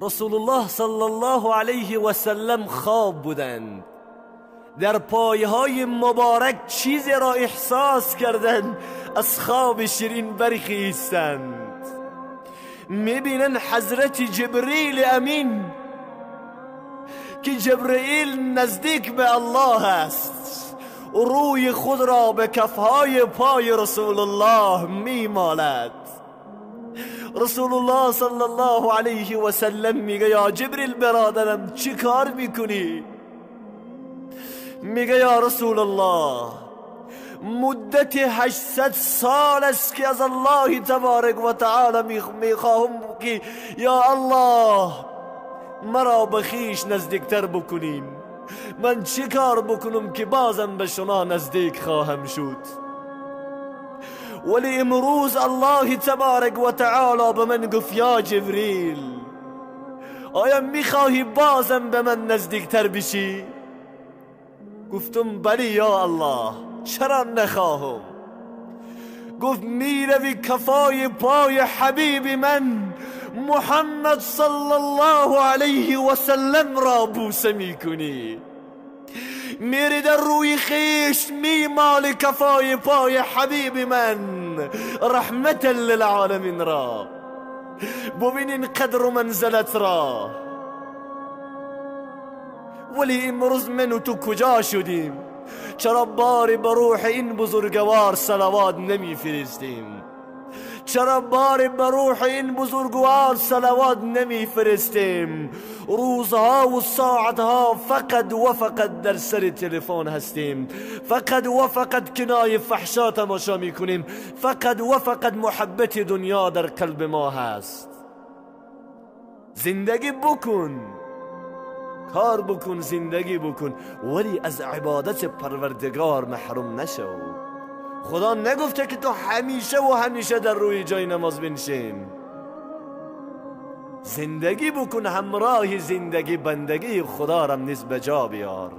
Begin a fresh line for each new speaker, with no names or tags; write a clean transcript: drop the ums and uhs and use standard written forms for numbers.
رسول الله صلی الله علیه و سلم خواب بودند، در پایهای مبارک چیزی را احساس کردند، از خواب شیرین برخیستند، میبینن حضرت جبریل امین که جبرئیل نزدیک به الله است، روی خود را به کفهای پای رسول الله میمالد. رسول الله صلی الله علیه و سلم میگه یا جبریل برادرم چی کار میکنی؟ میگه یا رسول الله مدت 800 سال است که از الله تبارک و تعالی میخواهم که یا الله مرا به خویش نزدیکتر بکنین، من چی کار بکنم که بازم به شما نزدیک خواهم شد؟ ولی امروز الله تبارک و تعالی به من گفت یا جبریل آیا میخواهی بازم به من نزدیکتر بشی؟ گفتم بله یا الله، چرا نخواهم؟ گفت میروی کفای پای حبیب من محمد صلی الله علیه و سلم را بوسه میکنی، میری در روی خیش میمالی کفای پای حبیب من رحمت للعالمین را. ببینین قدر و منزلت را. ولی امروز من و تو کجا شدیم؟ چرا باری به روح این بزرگوار صلوات نمیفرستیم؟ چرا باری به روح این بزرگوار صلوات نمیفرستیم؟ روزها و ساعتها فقط و فقط در سر تلفن هستیم، فقط و فقط کنایه فحشا تماشا میکنیم، فقط و فقط محبت دنیا در قلب ما هست. زندگی بکن، کار بکن، زندگی بکن، ولی از عبادت پروردگار محروم نشو. خدا نگفته که تو همیشه و همیشه در روی جای نماز بنشین. زندگی بکن، همراه زندگی بندگی خدا را نیز به جا بیار.